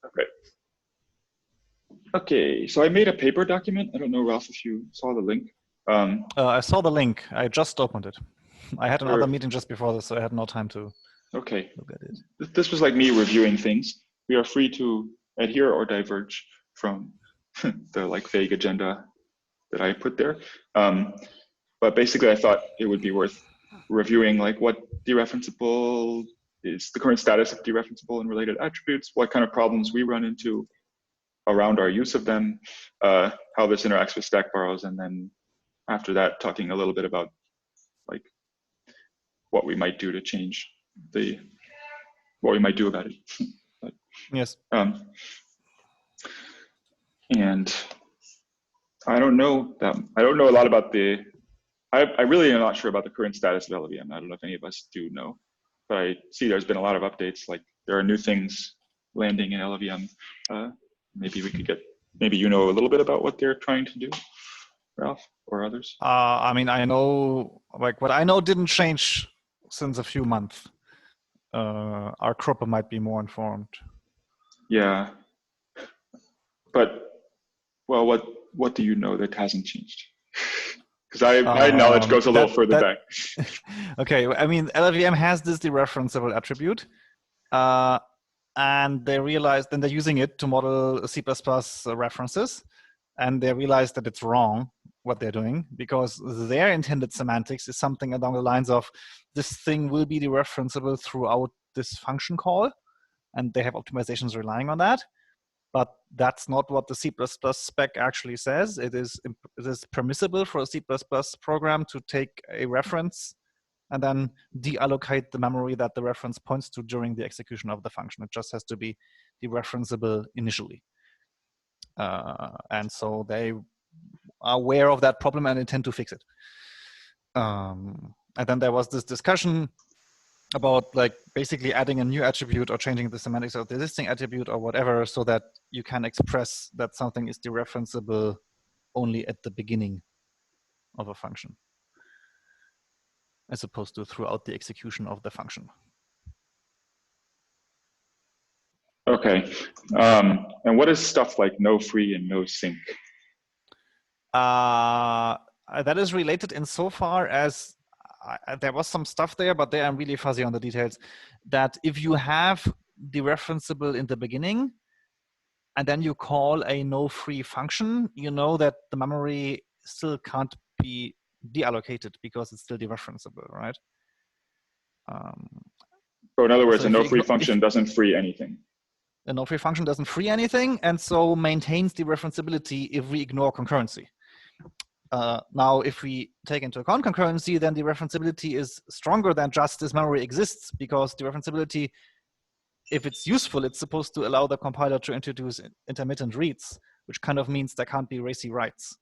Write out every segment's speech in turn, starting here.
Okay. Okay, so I made a paper document. I don't know, Ralph, if you saw the link. I saw the link. I just opened it. I had another Sure. meeting just before this, so I had no time to Okay. look at it. This was like me reviewing things. We are free to adhere or diverge from the like vague agenda that I put there. But basically, I thought it would be worth reviewing like what dereferenceable is, the current status of dereferenceable and related attributes, what kind of problems we run into around our use of them, how this interacts with stack borrows, and then after that, talking a little bit about like what we might do to change what we might do about it. But, yes. And I don't know a lot about I really am not sure about the current status of LLVM. I don't know if any of us do know, but I see there's been a lot of updates. Like there are new things landing in LLVM. Maybe we could maybe you know a little bit about what they're trying to do, Ralph, or others. I mean, I know, like what I know didn't change since a few months. Our Kruppe might be more informed. Yeah, but well, what do you know that hasn't changed? Because my knowledge goes a little further back. Okay, I mean, LLVM has this dereferenceable attribute, and they realized, then they're using it to model C++ references, and they realized that it's wrong what they're doing, because their intended semantics is something along the lines of this thing will be dereferenceable throughout this function call, and they have optimizations relying on that. But that's not what the C++ spec actually says. It is permissible for a C++ program to take a reference and then deallocate the memory that the reference points to during the execution of the function. It just has to be dereferenceable initially. And so they are aware of that problem and intend to fix it. And then there was this discussion about like basically adding a new attribute or changing the semantics of the existing attribute or whatever, so that you can express that something is dereferenceable only at the beginning of a function, as opposed to throughout the execution of the function. Okay, and what is stuff like no free and no sync? That is related insofar as there was some stuff there, but there I'm really fuzzy on the details, that if you have dereferenceable in the beginning, and then you call a no free function, you know that the memory still can't be deallocated because it's still dereferenceable, right? So in other words, a no free function doesn't free anything. A no free function doesn't free anything, and so maintains dereferenciability if we ignore concurrency. Now, if we take into account concurrency, then dereferenciability is stronger than just this memory exists, because dereferenciability, if it's useful, it's supposed to allow the compiler to introduce intermittent reads, which kind of means there can't be racy writes.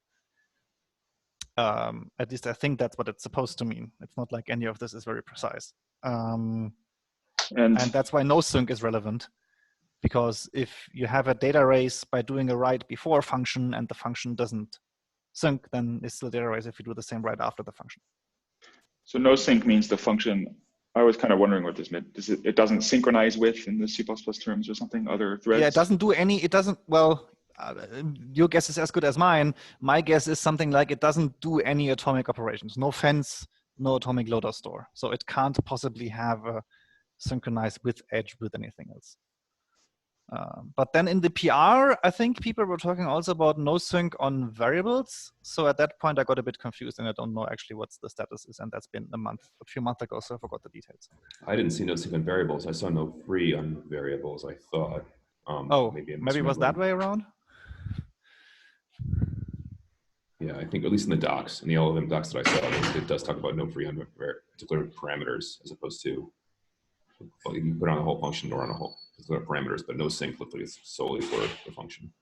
At least I think that's what it's supposed to mean. It's not like any of this is very precise. And that's why no sync is relevant, because if you have a data race by doing a write before a function and the function doesn't sync, then it's still data race if you do the same write after the function. So no sync means the function, I was kind of wondering what this meant. It doesn't synchronize with in the C++ terms or something, other threads? Yeah, it doesn't do any, it doesn't, well, your guess is as good as mine. My guess is something like it doesn't do any atomic operations. No fence, no atomic loader store. So it can't possibly have a synchronize with edge with anything else. But then in the PR, I think people were talking also about no sync on variables. So at that point, I got a bit confused, and I don't know actually what the status is. And that's been a few months ago, so I forgot the details. I didn't see no sync on variables. I saw no free on variables, I thought. Maybe it was that way around? Yeah, I think at least in the docs, in the LLVM docs that I saw, it does talk about no free on particular parameters, as opposed to, well, you can put on a whole function or on a whole parameters, but no sync looks like it's solely for the function.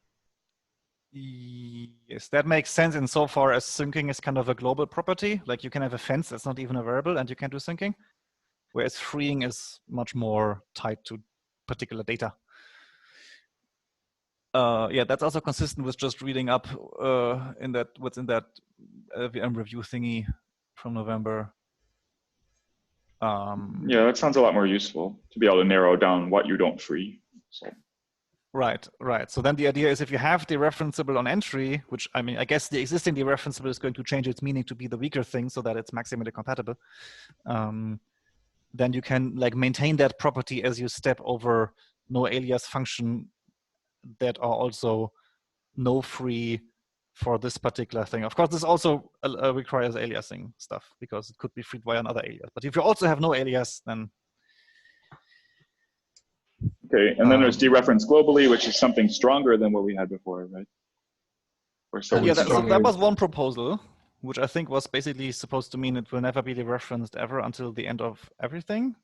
Yes, that makes sense insofar as syncing is kind of a global property. Like you can have a fence that's not even a variable and you can do syncing, whereas freeing is much more tied to particular data. Yeah, that's also consistent with just reading up in that what's in that LLVM review thingy from November. Yeah, that sounds a lot more useful to be able to narrow down what you don't free. So. Right, right. So then the idea is if you have dereferenceable on entry, which I mean, I guess the existing dereferenceable is going to change its meaning to be the weaker thing so that it's maximally compatible. Then you can like maintain that property as you step over no alias function that are also no free for this particular thing. Of course, this also requires aliasing stuff because it could be freed by another alias. But if you also have no alias, then Okay, and then there's dereference globally, which is something stronger than what we had before, right? Or so yeah, we so that was one proposal, which I think was basically supposed to mean it will never be dereferenced ever until the end of everything.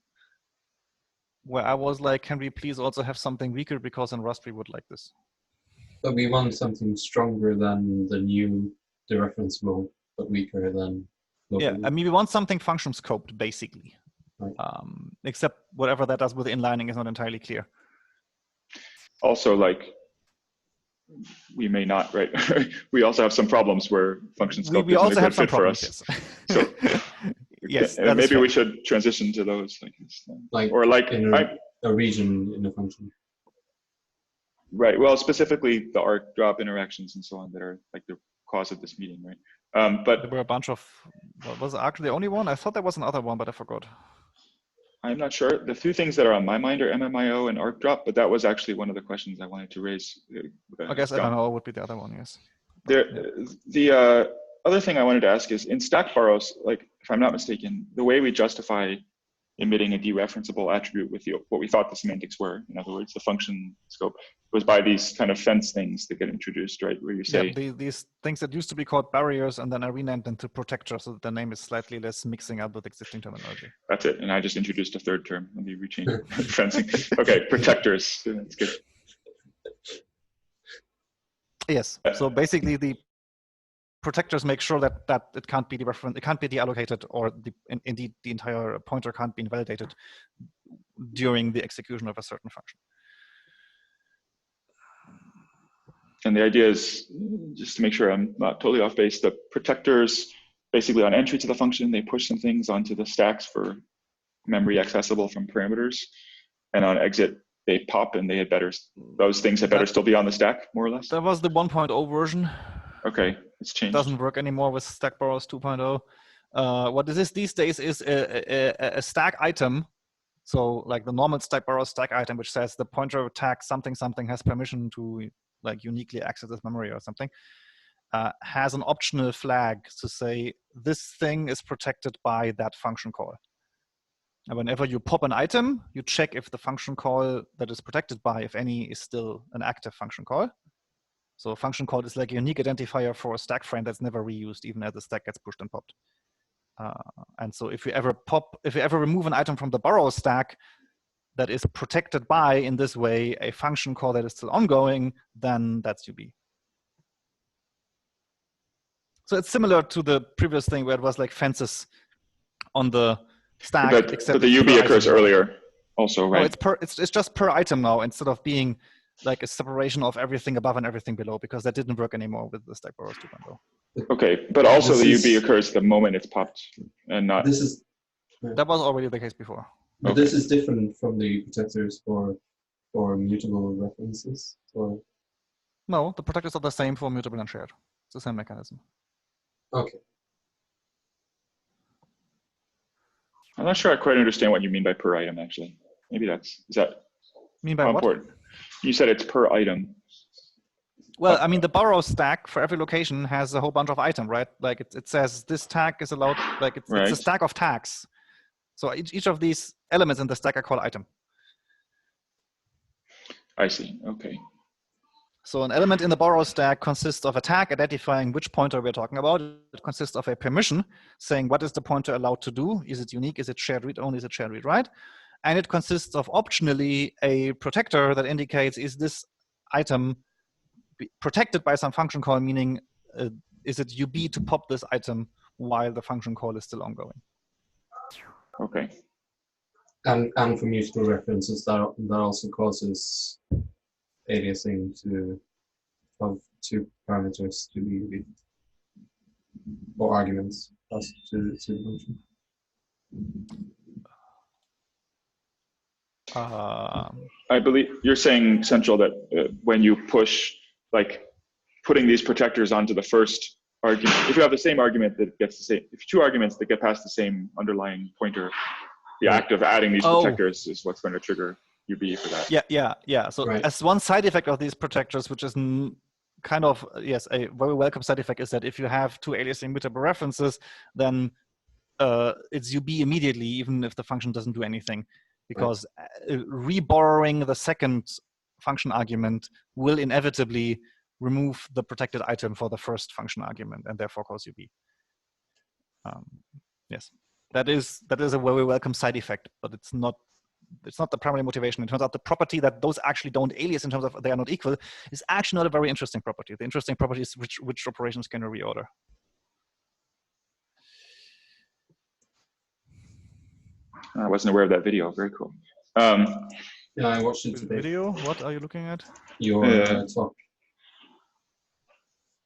Where I was like, can we please also have something weaker because in Rust we would like this. But we want something stronger than the new dereferenceable, but weaker than globally. Yeah, I mean, we want something function scoped, basically. Right. Except whatever that does with inlining is not entirely clear. Also, like, we may not, right? We also have some problems where function scope we isn't also a have good some fit for problems, us. yes. So yes, maybe we should transition to those things. Like, or like in a region in a function. Right. Well, specifically the arcdrop interactions and so on that are like the cause of this meeting, right? But there were a bunch of, was Arc the only one? I thought there was another one, but I forgot. I'm not sure. The two things that are on my mind are MMIO and arcdrop, but that was actually one of the questions I wanted to raise. I guess MMIO would be the other one, yes. The other thing I wanted to ask is in stack borrows, like if I'm not mistaken, the way we justify emitting a dereferenceable attribute with what we thought the semantics were, in other words, the function scope, was by these kind of fence things that get introduced, right? Where you say these things that used to be called barriers, and then I renamed them to protectors, so that the name is slightly less mixing up with existing terminology. That's it, and I just introduced a third term. Let me rechange fencing. Okay, protectors. That's good. Yes. So basically, the protectors make sure that it can't be deallocated, or indeed the entire pointer can't be invalidated during the execution of a certain function. And the idea is, just to make sure I'm not totally off base, the protectors basically on entry to the function, they push some things onto the stacks for memory accessible from parameters, and on exit they pop, and those things had better still be on the stack, more or less. That was the 1.0 version. Okay, it's changed. It doesn't work anymore with stack borrows 2.0. What this is these days is a stack item. So like the normal stack borrow stack item, which says the pointer tag something something has permission to like uniquely access this memory or something, has an optional flag to say this thing is protected by that function call. And whenever you pop an item, you check if the function call that is protected by, if any, is still an active function call. So a function call is like a unique identifier for a stack frame that's never reused, even as the stack gets pushed and popped. And so if you ever remove an item from the borrow stack that is protected by, in this way, a function call that is still ongoing, then that's UB. So it's similar to the previous thing where it was like fences on the stack, but the UB occurs earlier also, right? No, it's just per item now, instead of being like a separation of everything above and everything below, because that didn't work anymore with the stack borrows 2.0. Okay, but also the UB occurs the moment it's popped, and not. That was already the case before. But this is different from the protectors for mutable references, or? No, the protectors are the same for mutable and shared. It's the same mechanism. Okay. I'm not sure I quite understand what you mean by per item, actually. Maybe is that mean by what? Important? You said it's per item. Well, I mean, the borrow stack for every location has a whole bunch of items, right? Like it says this tag is allowed, like it's a stack of tags. So each of these elements in the stack are called item. I see, okay. So an element in the borrow stack consists of a tag identifying which pointer we're talking about. It consists of a permission saying what is the pointer allowed to do? Is it unique? Is it shared read only? Is it shared read write? And it consists of optionally a protector that indicates is this item protected by some function call, meaning is it UB to pop this item while the function call is still ongoing. Okay. And for mutable references, that also causes aliasing of two parameters to be read, or arguments passed to the function. I believe you're saying, Central, that when you push, like putting these protectors onto the first argument, if you have the same argument that gets the same, if two arguments that get past the same underlying pointer, the act of adding these protectors is what's going to trigger UB for that. Yeah. So Right. as one side effect of these protectors, which is kind of, yes, a very welcome side effect, is that if you have two aliasing mutable references, then it's UB immediately, even if the function doesn't do anything, because reborrowing the second function argument will inevitably remove the protected item for the first function argument and therefore cause UB. Yes, that is a very welcome side effect, but it's not the primary motivation. It turns out the property that those actually don't alias in terms of they are not equal is actually not a very interesting property. The interesting property is which operations can we reorder. I wasn't aware of that video. Very cool. Yeah, I watched it today. Video? What are you looking at? Your talk.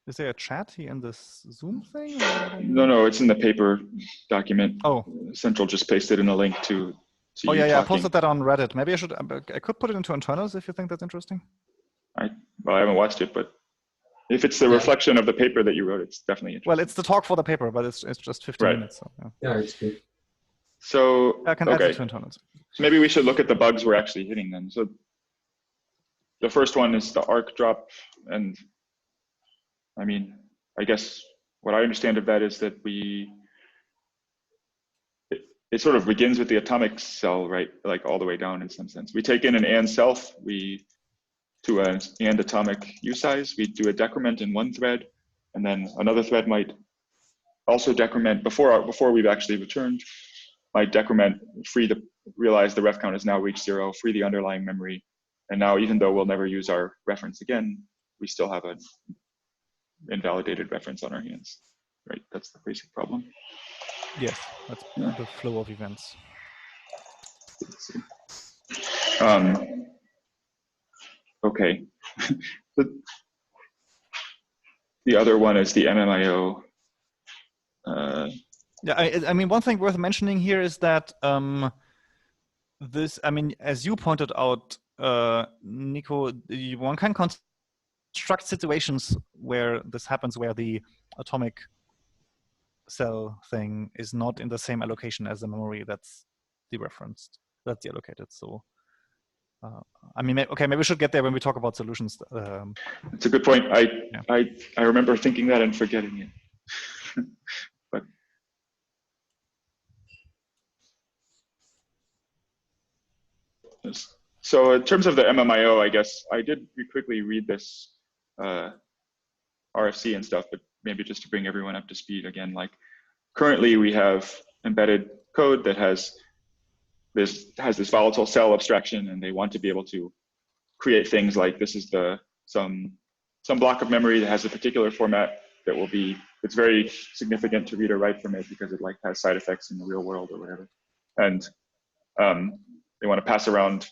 Is there a chatty in this Zoom thing? No, it's in the paper document. Oh. Central just pasted in a link to Oh you yeah, I talking. posted that on Reddit. Maybe I could put it into internals if you think that's interesting. Well, I haven't watched it, but if it's the reflection of the paper that you wrote, it's definitely interesting. Well, it's the talk for the paper, but it's just 15 minutes. So, yeah, it's good. So I can add it to internals. Maybe we should look at the bugs we're actually hitting then. So the first one is the arcdrop, and I mean, I guess what I understand of that is that it sort of begins with the atomic cell, right? Like all the way down in some sense. We take in an and self, to an and atomic U size, we do a decrement in one thread, and then another thread might also decrement before we've actually returned, might decrement, realize the ref count has now reached 0, free the underlying memory. And now, even though we'll never use our reference again, we still have an invalidated reference on our hands, right? That's the basic problem. Yes, that's the flow of events. Okay. The other one is the MMIO. Yeah, I mean, one thing worth mentioning here is that this, I mean, as you pointed out, Nico, one can construct situations where this happens, where the atomic cell thing is not in the same allocation as the memory that's dereferenced, that's deallocated. So, I mean, okay, maybe we should get there when we talk about solutions. It's a good point. I remember thinking that and forgetting it. But so in terms of the MMIO, I guess I did quickly read this RFC and stuff, but maybe just to bring everyone up to speed again, like currently we have embedded code that has this volatile cell abstraction, and they want to be able to create things like this is some block of memory that has a particular format that will be, it's very significant to read or write from it because it like has side effects in the real world or whatever. And they want to pass around,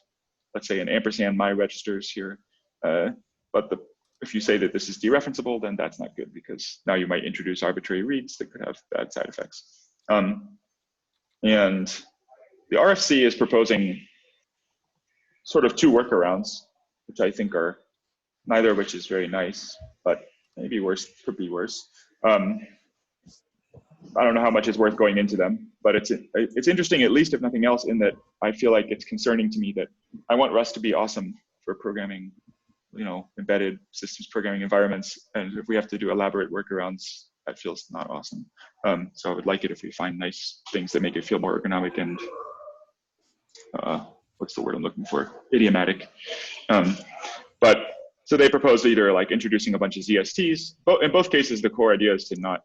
let's say, an ampersand my registers here. But if you say that this is dereferenceable, then that's not good because now you might introduce arbitrary reads that could have bad side effects. And the RFC is proposing sort of two workarounds, which I think are neither of which is very nice, but maybe worse, could be worse. I don't know how much is worth going into them, but it's interesting, at least if nothing else, in that I feel like it's concerning to me that I want Rust to be awesome for programming, you know, embedded systems programming environments, and if we have to do elaborate workarounds, that feels not awesome. So I would like it if we find nice things that make it feel more ergonomic and what's the word I'm looking for? Idiomatic. But so they proposed either like introducing a bunch of GSTs. In both cases, the core idea is to not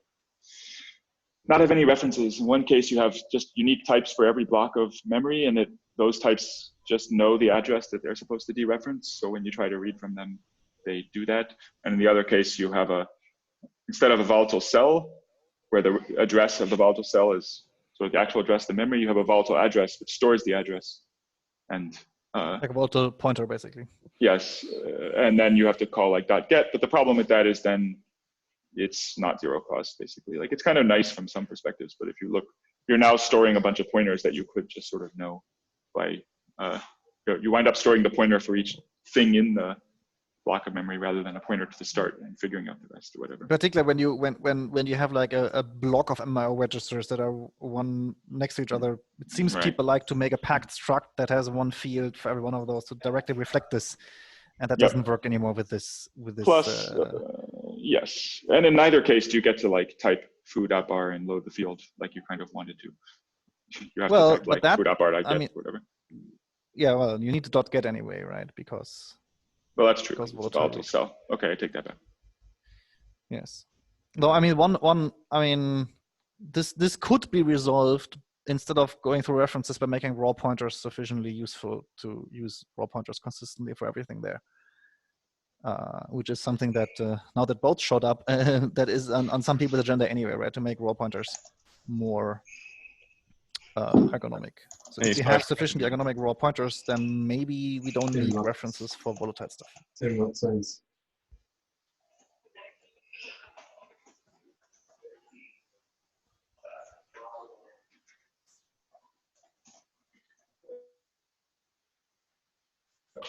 have any references. In one case, you have just unique types for every block of memory, and that those types just know the address that they're supposed to dereference. So when you try to read from them, they do that. And in the other case, you have instead of a volatile cell, where the address of the volatile cell is sort of the actual address of the memory, you have a volatile address which stores the address. And like a volatile pointer, basically. Yes, and then you have to call like .get, but the problem with that is then it's not zero cost, basically. Like it's kind of nice from some perspectives, but if you look, you're now storing a bunch of pointers that you could just sort of know by you wind up storing the pointer for each thing in the block of memory rather than a pointer to the start and figuring out the rest or whatever. Particularly when you have like a block of MIO registers that are one next to each other, it seems Right. people like to make a packed struct that has one field for every one of those to directly reflect this, and that Yep. doesn't work anymore with this. Plus, yes, and in neither case do you get to like type food bar and load the field like you kind of wanted to. You have to type like food bar get whatever. Yeah, well, you need to .get anyway, right? Because well, that's true. Because It's volatile. So okay, I take that back. Yes. No, I mean, this could be resolved instead of going through references by making raw pointers sufficiently useful to use raw pointers consistently for everything there. Which is something that now that both showed up, that is on some people's agenda anyway, right? To make raw pointers more ergonomic. So if we have sufficiently ergonomic raw pointers, then maybe we don't need references for volatile stuff. In what sense?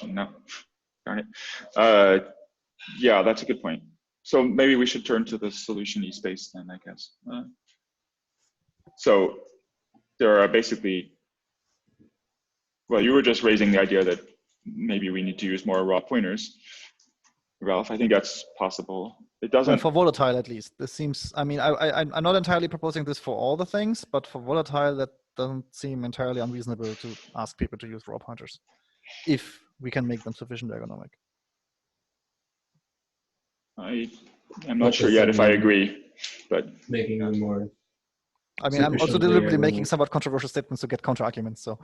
No, darn it. Yeah, that's a good point. So maybe we should turn to the solution e-space then, I guess. So there are basically, well, you were just raising the idea that maybe we need to use more raw pointers. Ralph, I think that's possible. It doesn't. Well, for volatile, at least. This seems, I mean, I'm not entirely proposing this for all the things, but for volatile, that doesn't seem entirely unreasonable to ask people to use raw pointers if we can make them sufficiently ergonomic. I'm not sure yet if I agree, but making them more. I mean, I'm also deliberately making somewhat controversial statements to get counter arguments. So.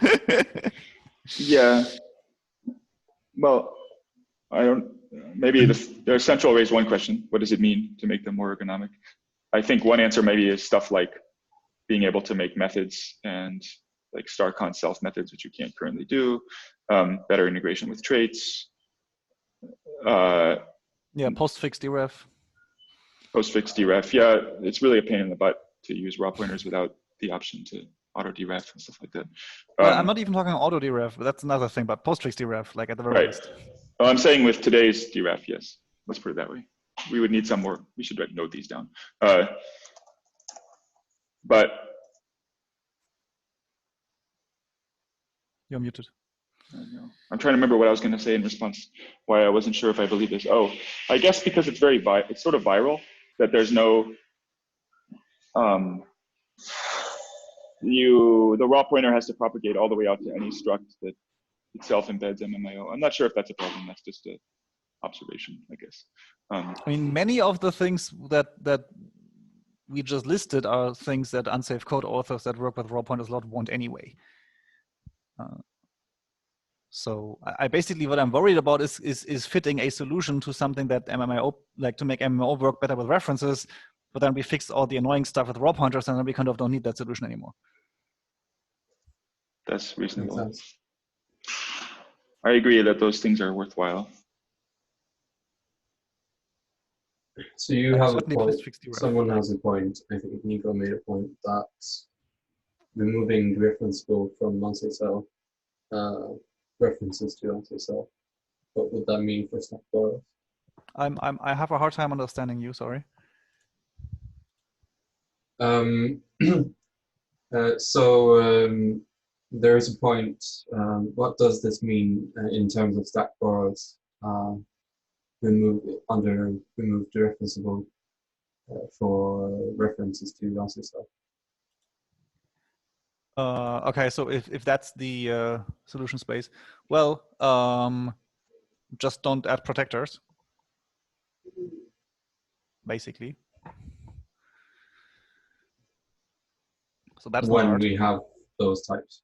Yeah. Well, I don't. Maybe the Central raised one question: what does it mean to make them more ergonomic? I think one answer maybe is stuff like being able to make methods and like starcon self methods, which you can't currently do. Better integration with traits. Yeah, postfix deref. Postfix deref. Yeah, it's really a pain in the butt to use raw pointers without the option to auto deref and stuff like that. Well, I'm not even talking auto deref, but that's another thing. But postfix deref, like at the very least. Well, I'm saying with today's deref, yes. Let's put it that way. We would need some more. We should note these down. But you're muted. I'm trying to remember what I was going to say in response. Why I wasn't sure if I believe this. Oh, I guess because it's it's sort of viral that there's no the raw pointer has to propagate all the way out to any struct that itself embeds MMIO. I'm not sure if that's a problem. That's just an observation, I guess. I mean, many of the things that we just listed are things that unsafe code authors that work with raw pointers a lot want anyway. So I basically, what I'm worried about is fitting a solution to something that MMIO, like to make MMIO work better with references, but then we fix all the annoying stuff with raw pointers and then we kind of don't need that solution anymore. That's reasonable. I agree that those things are worthwhile. So you have a point. Someone has a point. I think Nico made a point that removing Dereferenceable from Unsafe cell references to Unsafe cell. What would that mean for stack borrows? I have a hard time understanding you. Sorry. There's a point. What does this mean in terms of stack borrows? Remove Dereferenceable for references to Unsafe cell. Okay, so if that's the solution space, well, just don't add protectors, basically. So that's when we have those types.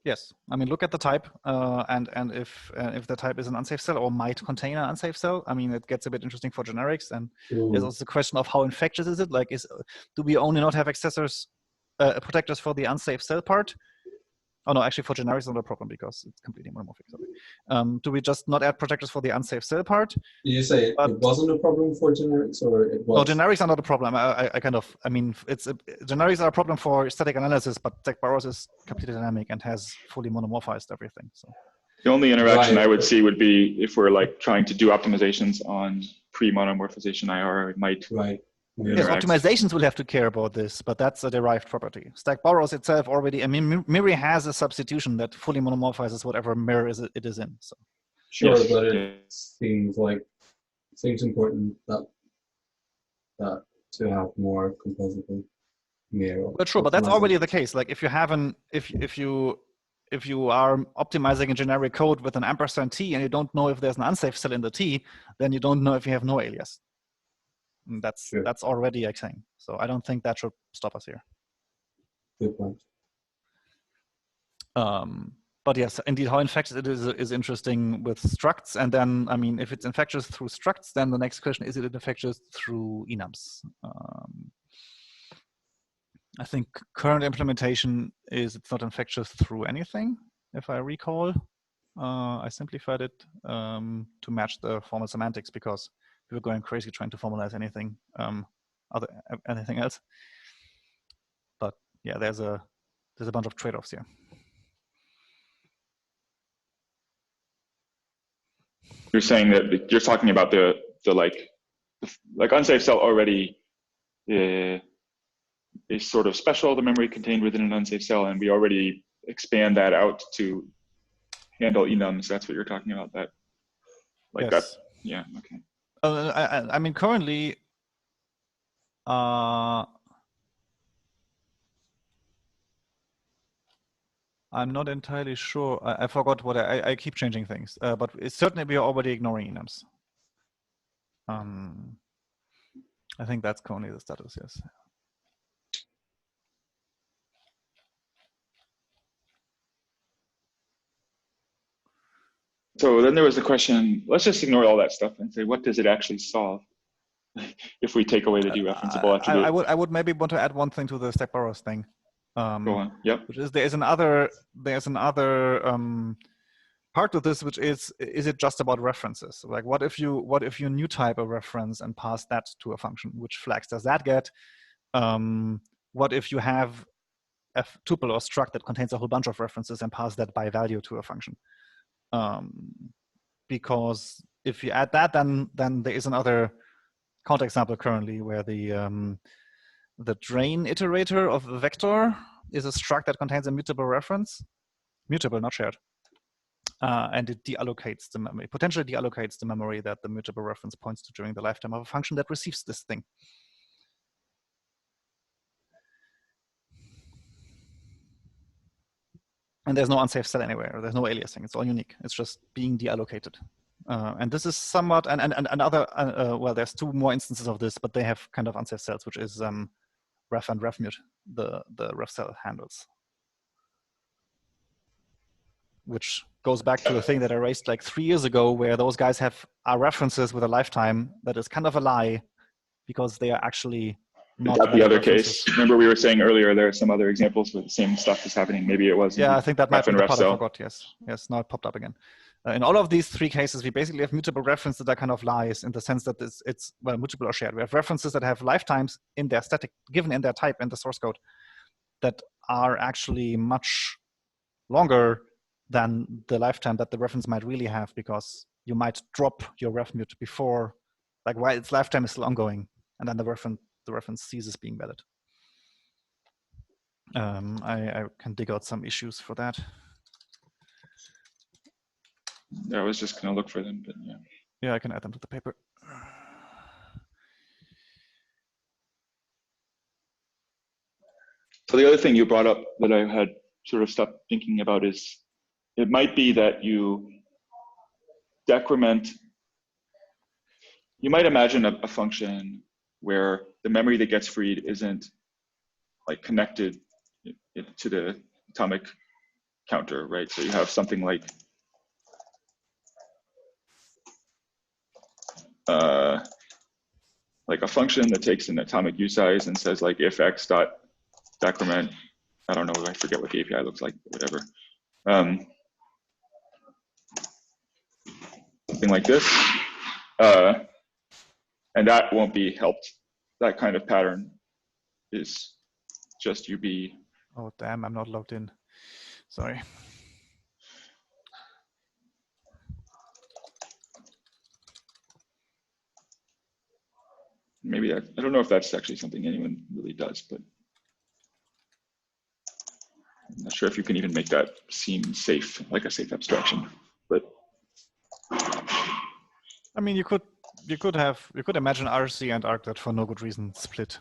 Yes, I mean, look at the type, and if the type is an unsafe cell or might contain an unsafe cell, I mean, it gets a bit interesting for generics. And there's also the question of how infectious is it? Like, do we only not have accessors, protectors for the unsafe cell part? Oh no, actually for generics, not a problem because it's completely monomorphic. Sorry. Do we just not add protectors for the unsafe cell part? Did you say it wasn't a problem for generics, or it was? No, generics are not a problem. I mean, generics are a problem for static analysis, but stack borrows is completely dynamic and has fully monomorphized everything. So The only interaction Right. I would see would be if we're like trying to do optimizations on pre-monomorphization IR, it might Right. Yes, interact. optimizations will have to care about this, but that's a derived property. Stack borrows itself already. I mean, Miri has a substitution that fully monomorphizes whatever mirror it is in. So Sure, Yes. but it seems important that to have more composable mirror. but true, but that's already the case. Like if you have if you are optimizing a generic code with an ampersand t and you don't know if there's an unsafe cell in the t, then you don't know if you have no alias. And that's already a thing. So I don't think that should stop us here. Good point. But yes, indeed, how infectious it is interesting with structs. And then, I mean, if it's infectious through structs, then the next question, is it infectious through enums? I think current implementation is it's not infectious through anything, if I recall. I simplified it to match the formal semantics because we were going crazy trying to formalize anything anything else. But yeah, there's a bunch of trade-offs here. You're saying that you're talking about the like unsafe cell already is sort of special, the memory contained within an unsafe cell, and we already expand that out to handle enums. That's what you're talking about. That like yes. that. Yeah. Okay. I mean, currently, I'm not entirely sure. I forgot what I keep changing things, but it's certainly we are already ignoring enums. I think that's currently the status, yes. So then there was the question, let's just ignore all that stuff and say, what does it actually solve if we take away the dereferenceable attribute? I would maybe want to add one thing to the stack borrows thing. Go on. Yep. Which is there's another part of this, which is it just about references? Like what if you new type a reference and pass that to a function? Which flags does that get? What if you have a tuple or struct that contains a whole bunch of references and pass that by value to a function? Because if you add that, then there is another counterexample currently where the drain iterator of the vector is a struct that contains a mutable reference, mutable, not shared, and it deallocates the memory, potentially deallocates the memory that the mutable reference points to during the lifetime of a function that receives this thing. And there's no unsafe cell anywhere. There's no aliasing. It's all unique. It's just being deallocated. And this is somewhat, and another, well, there's two more instances of this, but they have kind of unsafe cells, which is ref and refmute, the ref cell handles. Which goes back to a thing that I raised like 3 years ago, where those guys are references with a lifetime that is kind of a lie, because they are actually not the other references. case. Remember we were saying earlier there are some other examples where the same stuff is happening. Maybe it was. Yeah, I think that might be the part cell. I forgot. Yes. Now it popped up again. In all of these 3 cases, we basically have mutable references that are kind of lies in the sense that it's well, mutable or shared. We have references that have lifetimes in their static, given in their type in the source code, that are actually much longer than the lifetime that the reference might really have, because you might drop your refmute before, like while its lifetime is still ongoing, and then the reference ceases being valid. I can dig out some issues for that. Yeah, I was just going to look for them, but yeah. Yeah, I can add them to the paper. So the other thing you brought up that I had sort of stopped thinking about is it might be that you decrement. You might imagine a function where the memory that gets freed isn't like connected to the atomic counter, right? So you have something like a function that takes an atomic U size and says like if x dot decrement, I don't know, I forget what the API looks like, whatever. Something like this. And that won't be helped. That kind of pattern is just UB. Oh, damn, I'm not logged in. Sorry. maybe I don't know if that's actually something anyone really does, but I'm not sure if you can even make that seem safe, like a safe abstraction. But I mean, you could imagine RC and arc that for no good reason split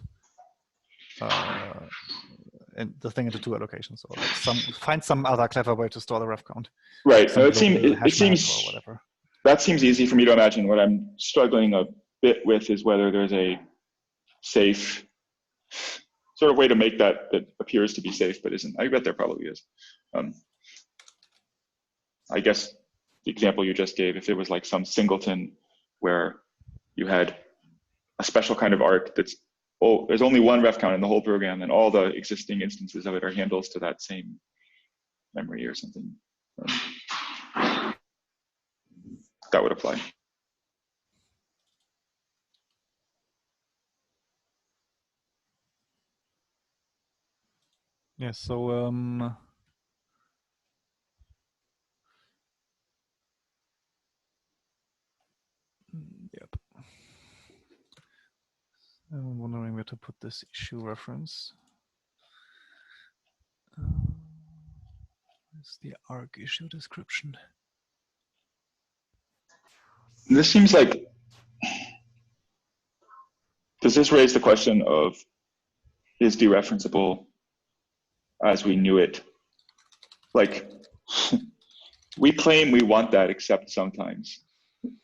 and the thing into two allocations, or like find some other clever way to store the ref count. Right. Some It seems or whatever. That seems easy for me to imagine. What I'm struggling a bit with is whether there's a safe sort of way to make that appears to be safe but isn't. I bet there probably is. I guess the example you just gave, if it was like some singleton where you had a special kind of arc that's, there's only one ref count in the whole program and all the existing instances of it are handles to that same memory or something. That would apply. Yeah, so yep. I'm wondering where to put this issue reference. It's the arc issue description. This seems like, does this raise the question of, is dereferenceable as we knew it? Like, we claim we want that except sometimes,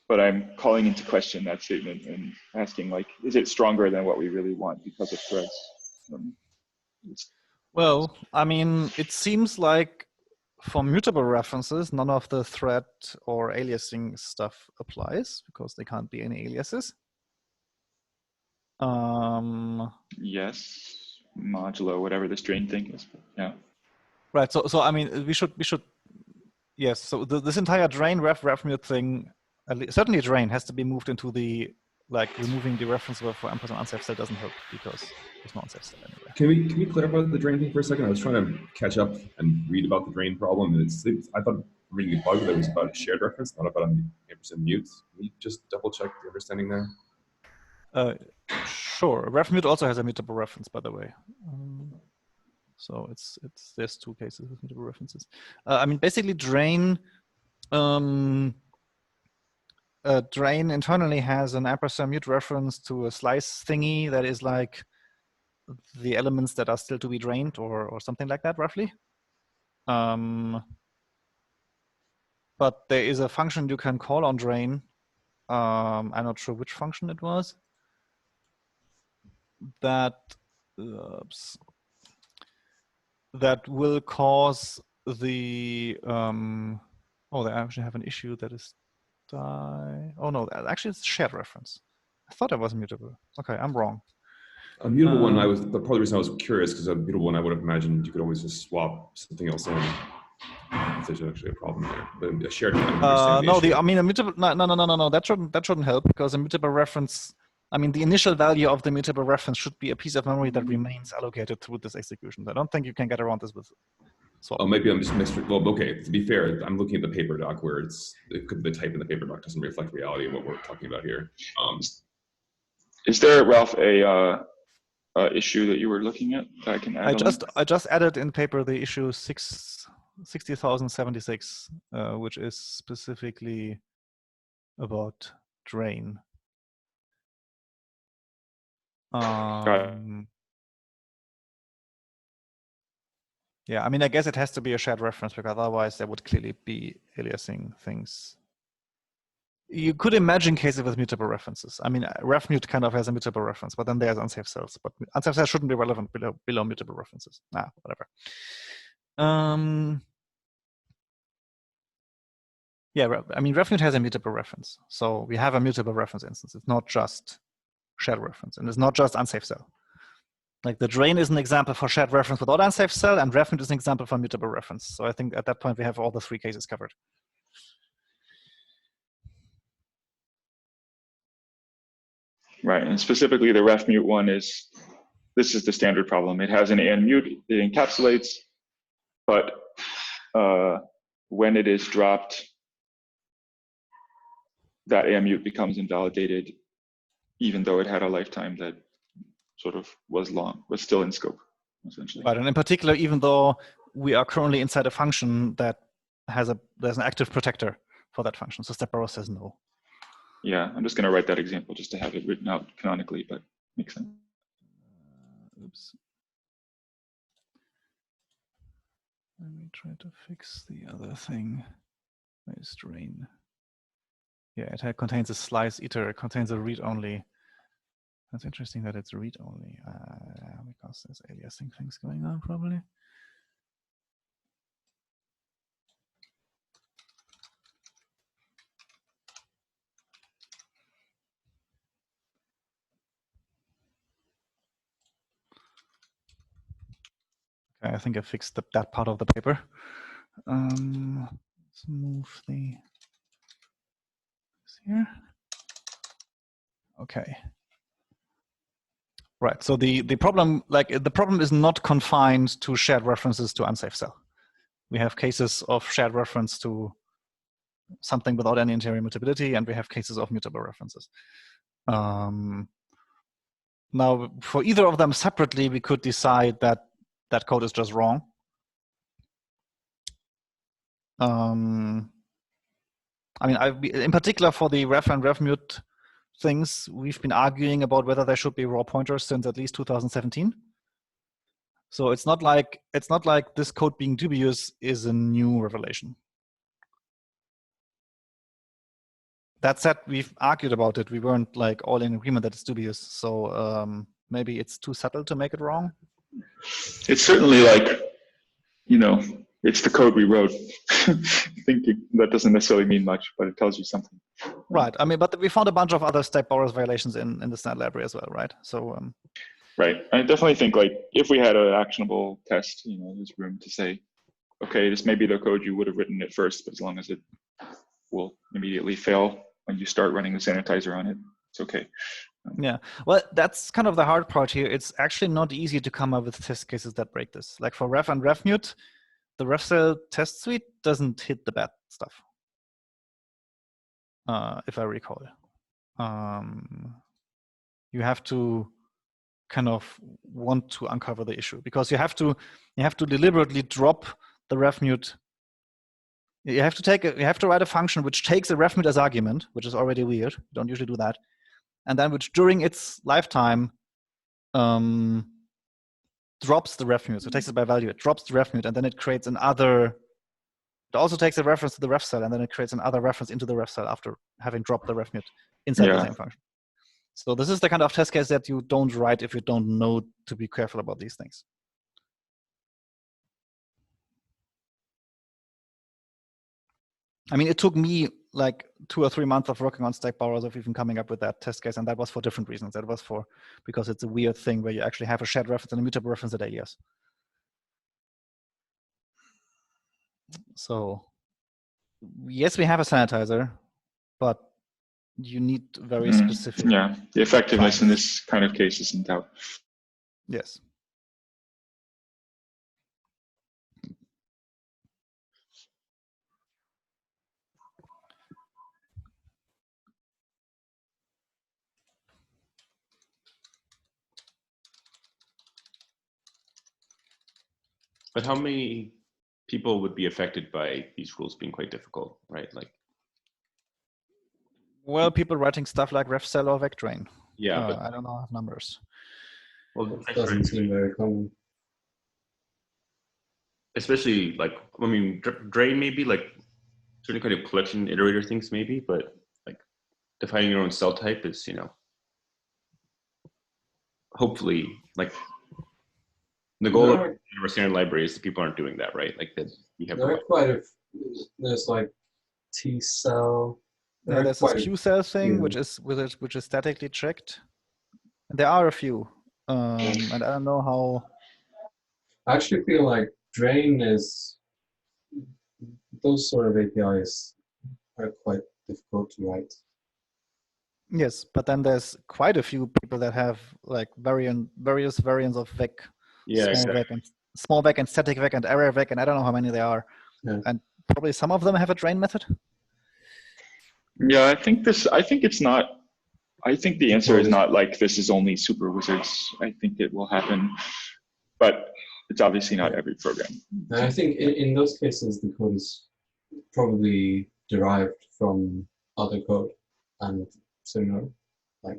but I'm calling into question that statement and asking, like, is it stronger than what we really want because of threads? Well, I mean, it seems like for mutable references, none of the thread or aliasing stuff applies because they can't be any aliases. Yes, modulo, whatever this drain thing is. Yeah. Right. So I mean, we should. Yes. So this entire drain refmute thing, certainly drain has to be moved into the, like, removing the referenceable for ampersand unsafe cell doesn't help because there's no unsafe cell anywhere. Can we clarify the drain thing for a second? I was trying to catch up and read about the drain problem, and I thought reading a bug that was about a shared reference, not about an ampersand mute. Can you just double check the understanding there? Sure. Refmute also has a mutable reference, by the way. So there's two cases with mutable references. I mean, basically, drain internally has an ampersand mute reference to a slice thingy that is like the elements that are still to be drained or something like that, roughly. But there is a function you can call on drain. I'm not sure which function it was. That will cause the they actually have an issue that is oh no, actually it's shared reference. I thought it was mutable. Okay, I'm wrong. A mutable one, the part of the reason I was curious, because a mutable one I would have imagined you could always just swap something else in. If there's actually a problem there, but a shared one, I mean a mutable. No. That shouldn't help, because a mutable reference. I mean, the initial value of the mutable reference should be a piece of memory that remains allocated through this execution. I don't think you can get around this with swap. Oh, maybe I'm just mixed. Well, okay. To be fair, I'm looking at the paper doc where the type in the paper doc doesn't reflect reality of what we're talking about here. Is there, Ralph, a issue that you were looking at that I can add? I just added in paper the issue 60,076, which is specifically about drain. Yeah, I mean, I guess it has to be a shared reference, because otherwise there would clearly be aliasing things. You could imagine cases with mutable references. I mean, refmute kind of has a mutable reference, but then there's unsafe cells. But unsafe cells shouldn't be relevant below mutable references. Whatever. Yeah, I mean, refmute has a mutable reference. So we have a mutable reference instance. It's not just shared reference, and it's not just unsafe cell. Like, the drain is an example for shared reference without unsafe cell, and refmute is an example for mutable reference. So I think at that point we have all the three cases covered. Right, and specifically the refmute one this is the standard problem. It has an and mute, it encapsulates, but when it is dropped, that and mute becomes invalidated even though it had a lifetime that sort of was still in scope, essentially. Right, and in particular, even though we are currently inside a function that there's an active protector for that function, so step borrow says no. Yeah, I'm just going to write that example just to have it written out canonically, but makes sense. Oops. Let me try to fix the other thing. Where's drain? Yeah, it contains a slice iter. It contains a read-only. That's interesting that it's read-only because there's aliasing things going on probably. Okay, I think I fixed that part of the paper. Let's move this here. Okay. Right. So the problem is not confined to shared references to unsafe cell. We have cases of shared reference to something without any interior mutability, and we have cases of mutable references. Now, for either of them separately, we could decide that that code is just wrong. I mean, in particular for the ref and refmute things, we've been arguing about whether there should be raw pointers since at least 2017. So it's not like this code being dubious is a new revelation. That said, we've argued about it. We weren't like all in agreement that it's dubious. So maybe it's too subtle to make it wrong. It's certainly like, you know, it's the code we wrote. Thinking that doesn't necessarily mean much, but it tells you something. Right. I mean, but we found a bunch of other step borrows violations in the standard library as well, right? So. Right. I definitely think like if we had an actionable test, you know, there's room to say, okay, this may be the code you would have written at first, but as long as it will immediately fail when you start running the sanitizer on it, it's okay. Yeah, well, that's kind of the hard part here. It's actually not easy to come up with test cases that break this. Like for ref and refmute, the refcell test suite doesn't hit the bad stuff, if I recall. You have to kind of want to uncover the issue because you have to deliberately drop the refmute. You have to write a function which takes a refmute as argument, which is already weird. You don't usually do that. And then which during its lifetime drops the refmute. So it takes it by value, it drops the refmute, and then it creates another. It also takes a reference to the ref cell, and then it creates another reference into the ref cell after having dropped the refmute inside the same function. So this is the kind of test case that you don't write if you don't know to be careful about these things. I mean, it took me like 2 or 3 months of working on stack borrows of even coming up with that test case, and that was for different reasons. That was because it's a weird thing where you actually have a shared reference and a mutable reference at alias. So yes, we have a sanitizer, but you need very specific. Yeah, the effectiveness in this kind of case is in doubt. Yes. But how many people would be affected by these rules being quite difficult, right? Like, well, people writing stuff like refcell or vecdrain. Yeah, but I don't know numbers. Well, it doesn't seem very common. Especially like, I mean, drain maybe like certain kind of collection iterator things maybe, but like defining your own cell type is, you know, hopefully like the goal of our standard library is that people aren't doing that, right? Like that you have. There are quite a. There's like T cell. Yeah, there's this Q cell thing, which is statically checked. And there are a few, and I don't know how. I actually feel like drain is. Those sort of APIs are quite difficult to write. Yes, but then there's quite a few people that have like various variants of vec, small vec and static vec and error vec, and I don't know how many there are. Yeah. And probably some of them have a drain method. Yeah, I think it's not I think the answer is not like this is only super wizards. I think it will happen, but it's obviously not every program. And I think in those cases, the code is probably derived from other code and similar, like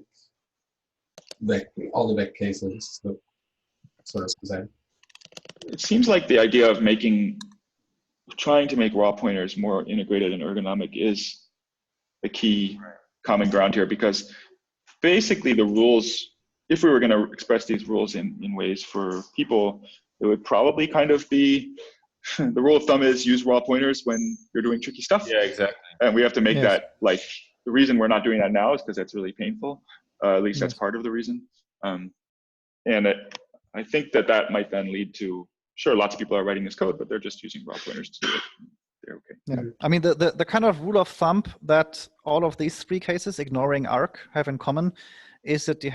all the back cases look sort of the same. It seems like the idea of trying to make raw pointers more integrated and ergonomic is the key common ground here, because basically the rules, if we were going to express these rules in ways for people, it would probably kind of be the rule of thumb is use raw pointers when you're doing tricky stuff. Yeah, exactly. And we have to make that, like, the reason we're not doing that now is because that's really painful. At least that's part of the reason. I think that might then lead to, sure, lots of people are writing this code, but they're just using raw pointers to do it. They're okay. Yeah. I mean, the kind of rule of thumb that all of these three cases, ignoring arc, have in common is that you're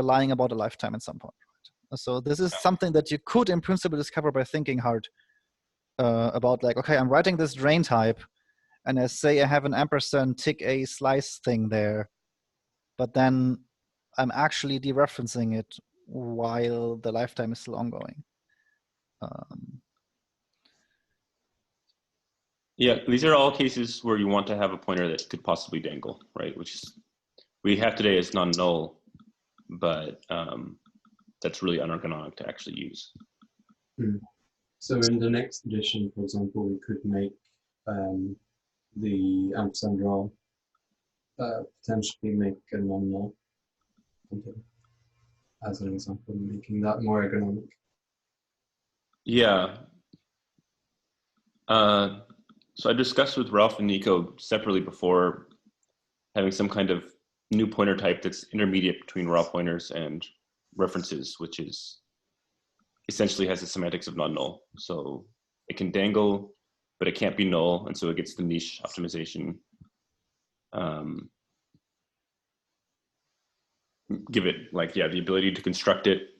lying about a lifetime at some point. So this is something that you could in principle discover by thinking hard about, like, okay, I'm writing this drain type, and I say I have an ampersand tick a slice thing there, but then I'm actually dereferencing it while the lifetime is still ongoing. Yeah, these are all cases where you want to have a pointer that could possibly dangle, right? Which is, we have today as non-null, but that's really unergonomic to actually use. So in the next edition, for example, we could make the ampersand draw potentially make a non-null as an example, making that more ergonomic. Yeah. So I discussed with Ralph and Nico separately before having some kind of new pointer type that's intermediate between raw pointers and references, which is essentially has the semantics of non-null. So it can dangle, but it can't be null, and so it gets the niche optimization. Give it the ability to construct it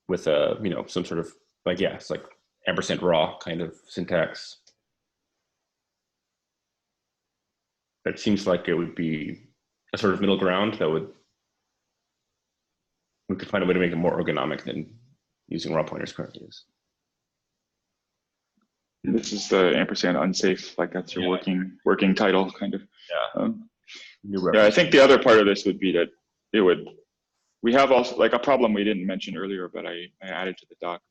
with some sort of it's like ampersand raw kind of syntax. It seems like it would be a sort of middle ground that we could find a way to make it more ergonomic than using raw pointers currently is. This is the ampersand unsafe, like that's your working title kind of. Yeah. I think the other part of this would be that we have also like a problem we didn't mention earlier, but I added to the doc,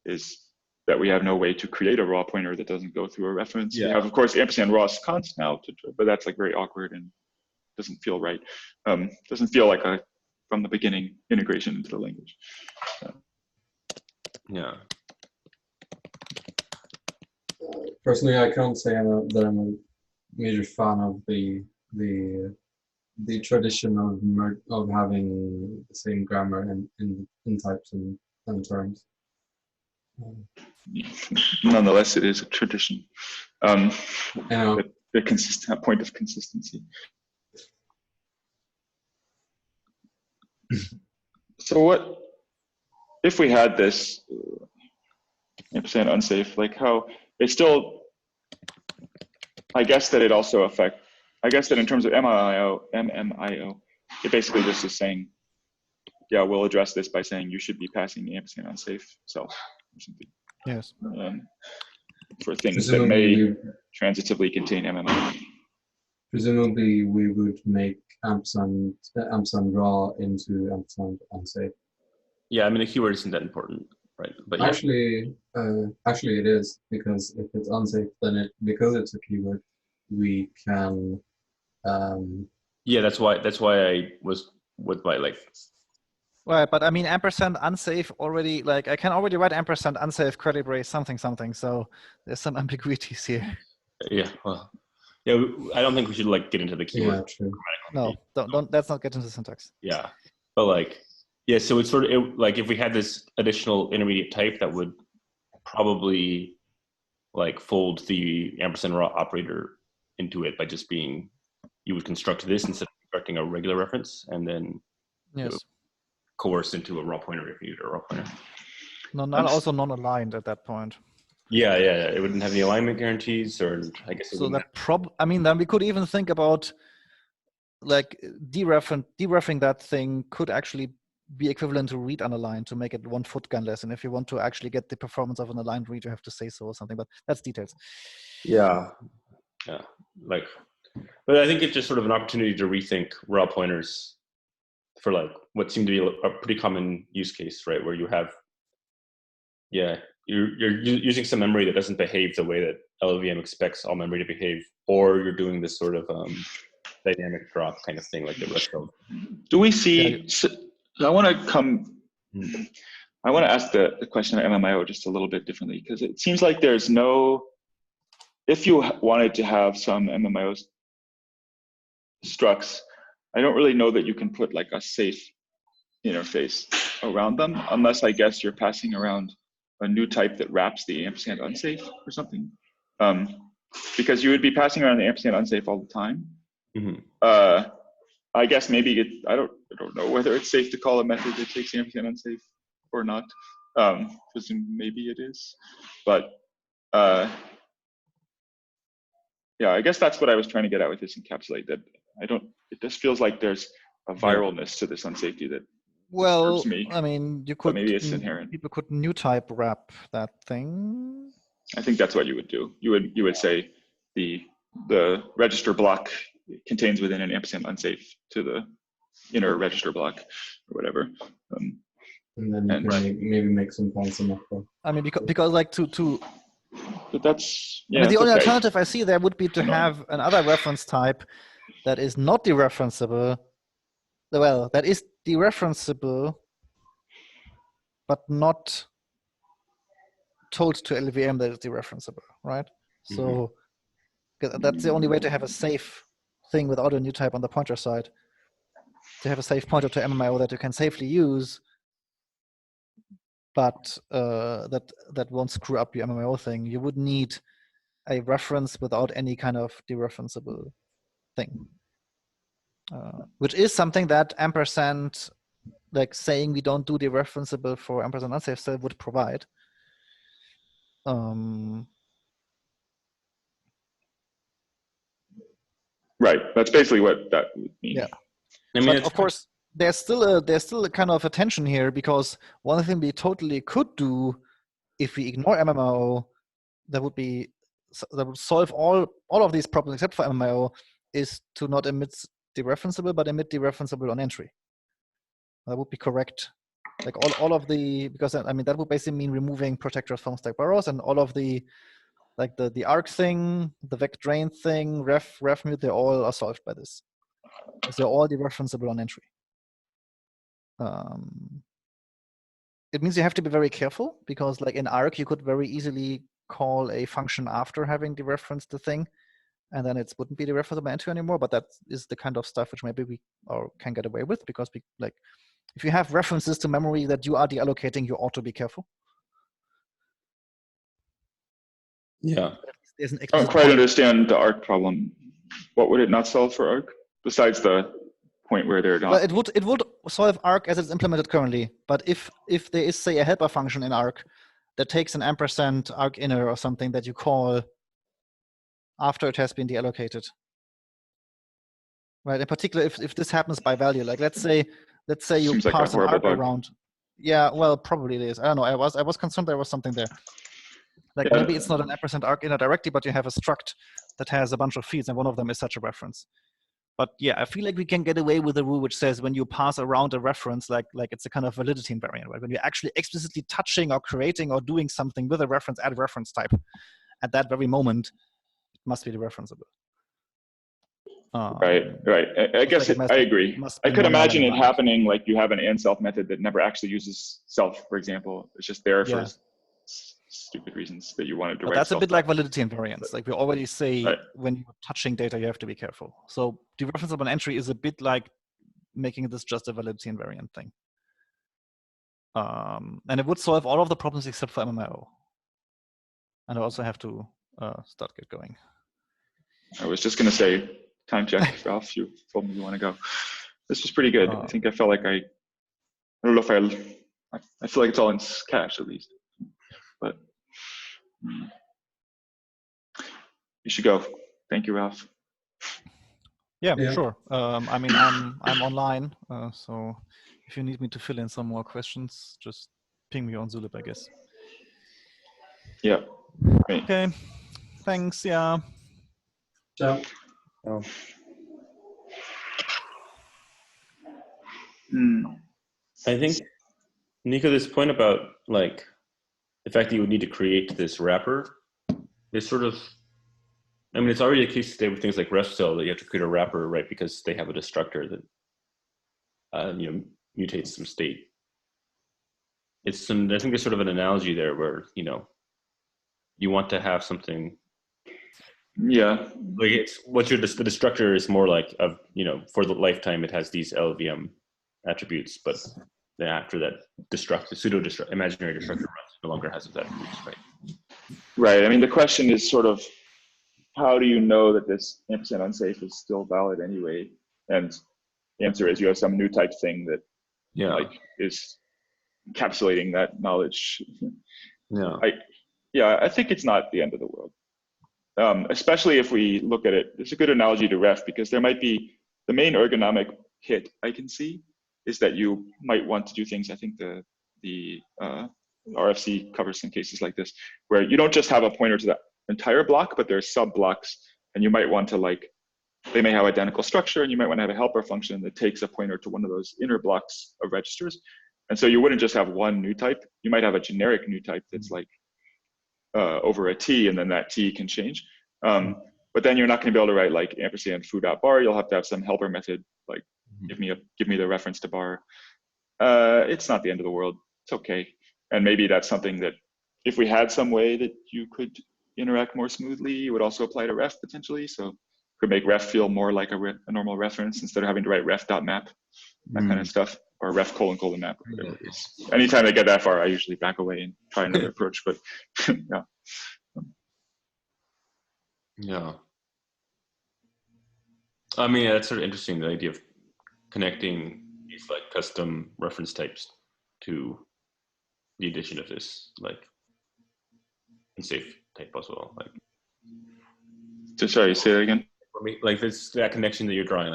is that we have no way to create a raw pointer that doesn't go through a reference. Yeah. We have, of course, ampersand raw const now, but that's like very awkward and doesn't feel right. Doesn't feel like a from the beginning integration into the language. Yeah. Personally, I can't say that I'm a major fan of the tradition of having the same grammar in types and terms. Nonetheless, it is a tradition. The consistent point of consistency. So what if we had this ampersand unsafe? Like how it still? I guess that it also affect. I guess that in terms of MMIO, it basically just is saying, yeah, we'll address this by saying you should be passing the ampersand unsafe self or something. Yes. For things that may transitively contain MMIO. Presumably, we would make ampersand raw into ampersand unsafe. Yeah, I mean the keyword isn't that important, right? But actually, it is, because if it's unsafe, then because it's a keyword, we can. Yeah, that's why I was with my like. Right, but I mean ampersand unsafe already, like I can already write ampersand unsafe credit brace something, so there's some ambiguities here. Yeah, well, yeah, I don't think we should like get into the keyword. Yeah, true. No, don't. Let's not get into syntax. Yeah, but like, yeah, so it's sort of like if we had this additional intermediate type that would probably like fold the ampersand raw operator into it by just being, you would construct this instead of constructing a regular reference, and then coerce into a raw pointer if you need a raw pointer. No, also non-aligned at that point. Yeah, it wouldn't have any alignment guarantees, or I guess. So that then we could even think about like dereffering that thing could actually be equivalent to read unaligned to make it 1 foot gun less. And if you want to actually get the performance of an aligned read, you have to say so or something. But that's details. Yeah. Like, but I think it's just sort of an opportunity to rethink raw pointers for like what seemed to be a pretty common use case, right? Where you have, you're using some memory that doesn't behave the way that LLVM expects all memory to behave, or you're doing this sort of dynamic drop kind of thing, like the rest of. Do we see? I want to ask the question of MMIO just a little bit differently, because it seems like there's no. If you wanted to have some MMIO structs, I don't really know that you can put like a safe interface around them, unless I guess you're passing around a new type that wraps the ampersand unsafe or something. Because you would be passing around the ampersand unsafe all the time. Mm-hmm. I guess maybe I don't know whether it's safe to call a method that takes the ampersand unsafe or not. Presume maybe it is, but yeah, I guess that's what I was trying to get at with this encapsulate. That it just feels like there's a viralness to this unsafety that disturbs me. I mean, you But could. maybe it's inherent. People could new type wrap that thing. I think that's what you would do. You would say the register block contains within an ampersand unsafe to the inner register block or whatever. And then you can maybe make some fancy macro. I mean, because like to. But that's I mean, the only alternative I see there would be to have another reference type that is not dereferenceable. Well, that is dereferenceable, but not told to LLVM that it's dereferenceable, right? So that's the only way to have a safe thing without a new type on the pointer side. To have a safe pointer to MMIO that you can safely use, but that won't screw up your MMIO thing. You would need a reference without any kind of dereferenceable thing, which is something that ampersand, like saying we don't do dereferenceable for ampersand unsafe still would provide. Right. That's basically what that would mean. Yeah. I mean, but of course, there's still a kind of a tension here, because one thing we totally could do if we ignore MMIO, that would solve all of these problems except for MMIO, is to not emit dereferenceable, but emit dereferenceable on entry. That would be correct. Like all of the, because I mean that would basically mean removing protectors from stack borrows, and all of the, like the arc thing, the vec drain thing, refmute, they all are solved by this. They're all dereferenceable on entry. It means you have to be very careful, because like in arc, you could very easily call a function after having dereferenced the thing, and then it wouldn't be dereferenceable by entry anymore. But that is the kind of stuff which maybe we can get away with, because we, like, if you have references to memory that you are deallocating, you ought to be careful. Yeah. I don't quite understand the arc problem. What would it not solve for arc besides the point where they're not? Well, it would solve arc as it's implemented currently. But if there is, say, a helper function in arc that takes an ampersand arc inner or something that you call after it has been deallocated, right? In particular, if this happens by value, like let's say you pass an arc around. Yeah, well, probably it is. I don't know. I was concerned there was something there. Like maybe it's not an ampersand arc inner directly, but you have a struct that has a bunch of fields, and one of them is such a reference. But yeah, I feel like we can get away with a rule which says when you pass around a reference, like it's a kind of validity invariant, right? When you're actually explicitly touching or creating or doing something with a reference at a reference type, at that very moment, it must be dereferenceable. Right. I guess I agree. I could imagine it happening like you have an and self method that never actually uses self, for example. It's just there for stupid reasons that you want to direct. But that's a bit like validity invariance. Like we already say, when you're touching data, you have to be careful. So dereferenceable on entry is a bit like making this just a validity invariant thing. And it would solve all of the problems except for MMIO. And I also have to start get going. I was just going to say, time check, Ralph, you told me you want to go. This was pretty good. I think I felt like I don't know if I feel like it's all in cache at least. But you should go. Thank you, Ralph. Yeah, Yeah. sure. I mean, I'm online, so if you need me to fill in some more questions, just ping me on Zulip, I guess. Yeah. Great. Okay. Thanks. Yeah. Ciao. Oh. I think, Nico, this point about like the fact that you would need to create this wrapper is sort of, I mean, it's already the case today with things like RefCell that you have to create a wrapper, right? Because they have a destructor that mutates some state. I think there's sort of an analogy there where, you want to have something. Yeah. Like the destructor is more like for the lifetime it has these LVM attributes, but then after that imaginary destructor runs, no longer has those attributes, right? Right. I mean, the question is sort of, how do you know that this ampersand unsafe is still valid anyway? And the answer is you have some new type thing that is encapsulating that knowledge. I think it's not the end of the world. Especially if we look at it, it's a good analogy to ref, because there might be the main ergonomic hit I can see is that you might want to do things. I think the RFC covers some cases like this, where you don't just have a pointer to the entire block, but there's sub blocks, and you might want to they may have identical structure, and you might want to have a helper function that takes a pointer to one of those inner blocks of registers. And so you wouldn't just have one new type. You might have a generic new type that's over a T, and then that T can change. But then you're not going to be able to write ampersand foo.bar. You'll have to have some helper method, give me the reference to bar. It's not the end of the world. It's okay. And maybe that's something that if we had some way that you could interact more smoothly, it would also apply to ref potentially. So could make ref feel more like a normal reference instead of having to write ref.map, that kind of stuff, or ref : map, or whatever it is. Anytime I get that far, I usually back away and try another approach, but yeah. Yeah. I mean, that's sort of interesting, the idea of connecting these custom reference types to the addition of this unsafe type as well. Sorry, say that again. That connection that you're drawing,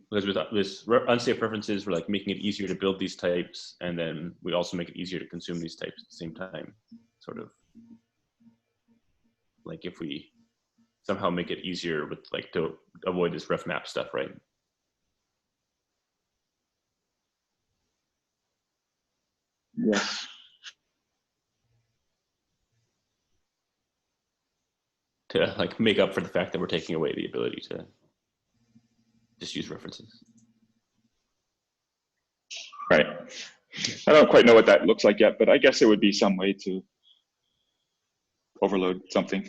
because with this unsafe references, we're making it easier to build these types, and then we also make it easier to consume these types at the same time. Sort of if we somehow make it easier with to avoid this ref map stuff, right? Yes. To make up for the fact that we're taking away the ability to just use references. Right. I don't quite know what that looks like yet, but I guess it would be some way to overload something.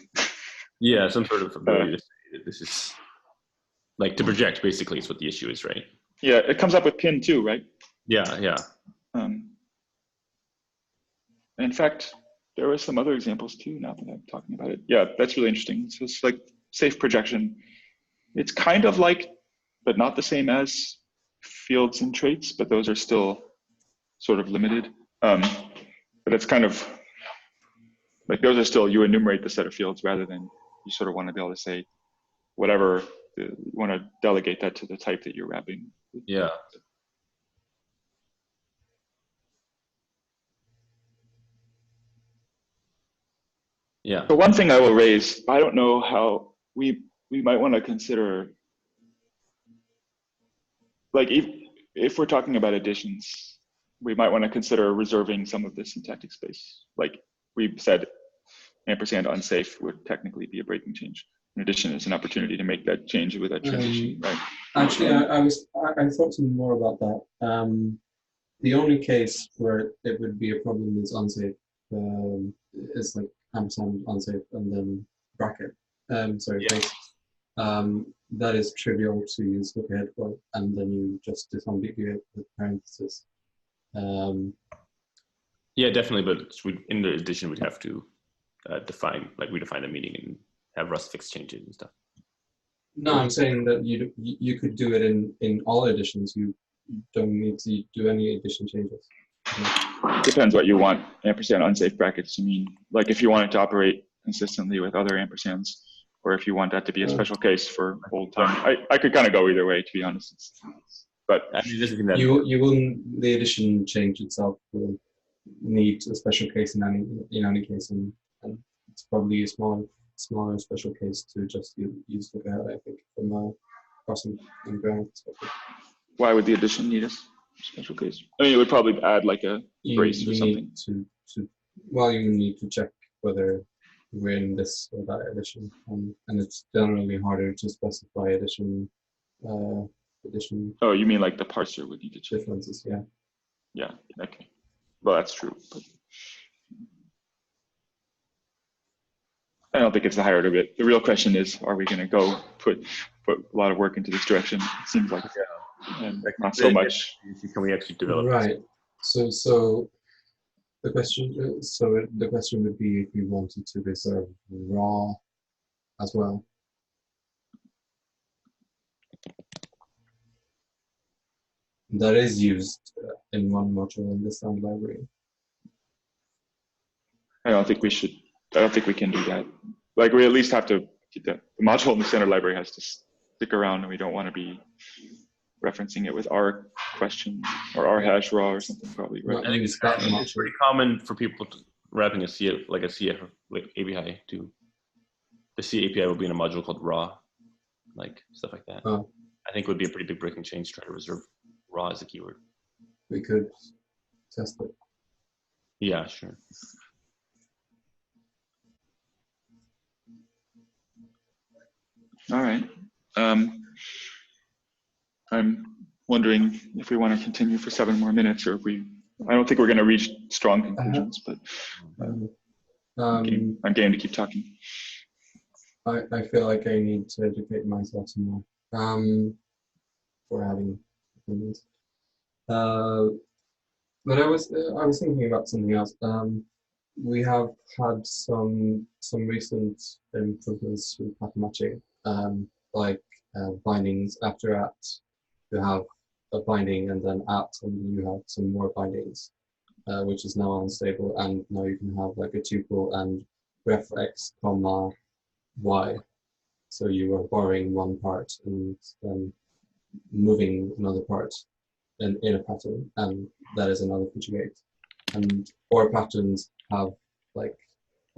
Yeah, some sort of ability to say that this is to project, basically, is what the issue is, right? Yeah, it comes up with pin too, right? Yeah. In fact, there were some other examples too, now that I'm talking about it. Yeah, that's really interesting. So it's safe projection. It's kind of but not the same as fields and traits, but those are still sort of limited. But it's kind of those are still, you enumerate the set of fields rather than you sort of want to be able to say whatever, you want to delegate that to the type that you're wrapping. Yeah. Yeah. So one thing I will raise, I don't know how we might want to consider, if we're talking about additions, we might want to consider reserving some of the syntactic space. We said, ampersand unsafe would technically be a breaking change. In addition, it's an opportunity to make that change with that transition, right? Actually, I thought some more about that. The only case where it would be a problem is unsafe. Is ampersand unsafe and then bracket. Base. That is trivial to use look ahead for, and then you just disambiguate with parentheses. Yeah, definitely. But in the addition, we'd have to define the meaning and have Rust fix changes and stuff. No, I'm saying that you could do it in all editions. You don't need to do any edition changes. Depends what you want ampersand unsafe brackets to mean. If you want it to operate consistently with other ampersands, or if you want that to be a special case for old time. I could kind of go either way, to be honest. But I mean, this is that you wouldn't, the edition change itself will need a special case in any case, and it's probably a smaller special case to just use look ahead, I think, from a crossing and ground perspective. Why would the addition need a special case? I mean, it would probably add like a brace or something. You need to check whether we're in this or that edition, and it's generally harder to specify edition. Oh, you mean like the parser would need to check differences? Yeah. Yeah. Okay. Well, that's true. But I don't think it's the higher of it. The real question is, are we going to go put a lot of work into this direction? It seems like and not so much. Can we actually develop? Right. So the question would be if we wanted to reserve raw as well. That is used in one module in the standard library. I don't think we should. I don't think we can do that. Like, we at least have to keep the module in the standard library has to stick around, and we don't want to be referencing it with our question or our hash raw or something, probably. Right? I think it's pretty common for people to wrapping a CF API to the C API will be in a module called raw, like stuff like that. Oh. I think it would be a pretty big breaking change to try to reserve raw as a keyword. We could test it. Yeah, sure. All right. I'm wondering if we want to continue for 7 more minutes, or if I don't think we're going to reach strong conclusions, but I'm game to keep talking. I feel like I need to educate myself some more for having opinions. But I was thinking about something else. We have had some recent improvements with pattern matching, like bindings after at. You have a binding and then at, and you have some more bindings, which is now unstable. And now you can have like a tuple and ref x comma y. So you are borrowing one part and then moving another part in a pattern, and that is another feature gate. And or patterns are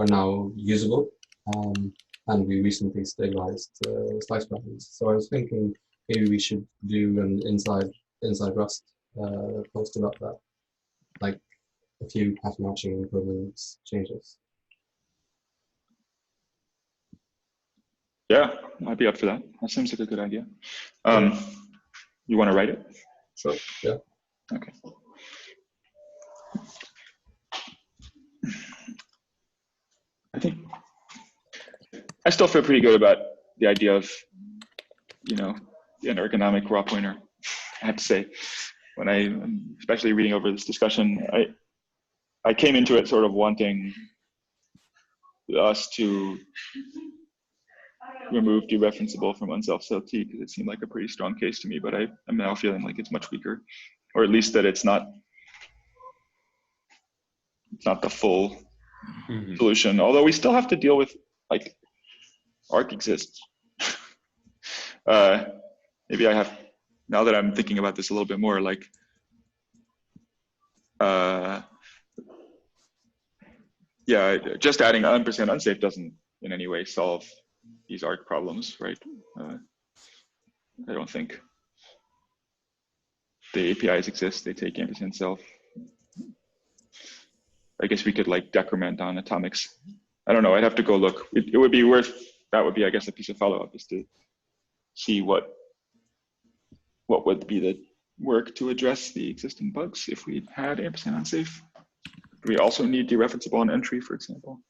now usable, and we recently stabilized slice patterns. So I was thinking maybe we should do an inside Rust post about that, like a few pattern matching equivalence changes. Yeah, I'd be up for that. That seems like a good idea. You want to write it? Sure. Yeah. Okay. I still feel pretty good about the idea of, an ergonomic raw pointer. I have to say, when especially reading over this discussion, I came into it sort of wanting us to remove dereferenceable from Unsafe because it seemed like a pretty strong case to me, but I'm now feeling like it's much weaker, or at least that it's not the full solution. Although we still have to deal with like arc exists. Maybe I have, now that I'm thinking about this a little bit more, like just adding ampersand unsafe doesn't in any way solve these arc problems, right? I don't think. The APIs exist, they take ampersand self. I guess we could like decrement on atomics. I don't know, I'd have to go look. It would be worth, that would be, I guess, a piece of follow-up, is to see what would be the work to address the existing bugs if we had ampersand unsafe. We also need dereferenceable on entry, for example.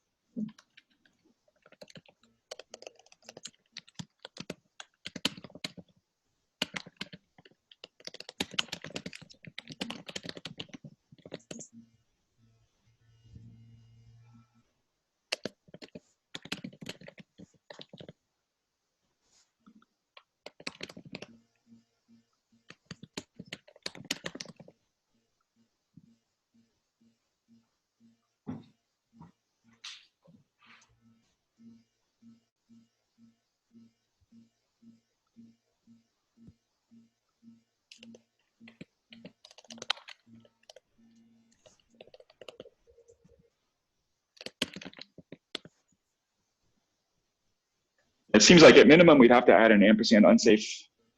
seems like at minimum we'd have to add an ampersand unsafe.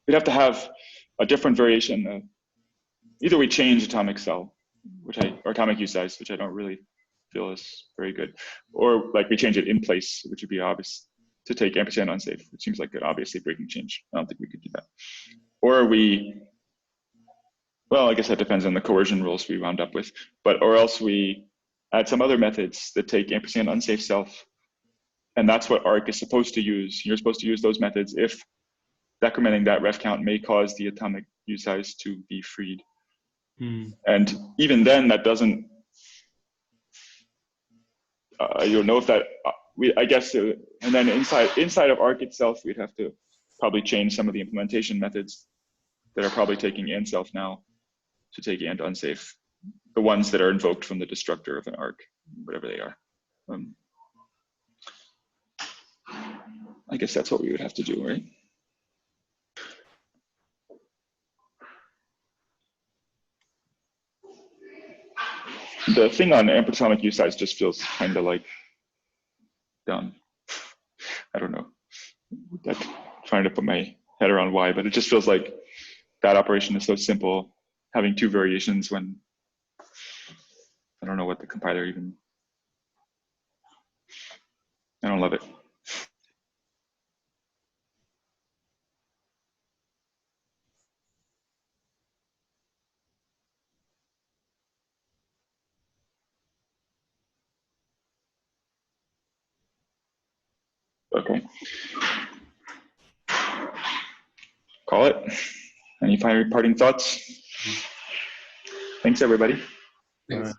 We'd have to have a different variation. Either we change atomic cell, or atomic use size, which I don't really feel is very good, or like we change it in place, which would be obvious to take ampersand unsafe. It seems like an obviously breaking change. I don't think we could do that. Or well, I guess that depends on the coercion rules we wound up with, or else we add some other methods that take ampersand unsafe self. And that's what ARC is supposed to use. You're supposed to use those methods if decrementing that ref count may cause the atomic use size to be freed. And even then, that doesn't, you don't know if that, I guess, and then inside of ARC itself, we'd have to probably change some of the implementation methods that are probably taking and self now to take and unsafe, the ones that are invoked from the destructor of an ARC, whatever they are. I guess that's what we would have to do, right? The thing on amperatomic use size just feels kind of like dumb. I don't know. I'm trying to put my head around why, but it just feels like that operation is so simple, having two variations when I don't know what the compiler even, I don't love it. Okay. Call it. Any parting thoughts? Thanks, everybody. Thanks.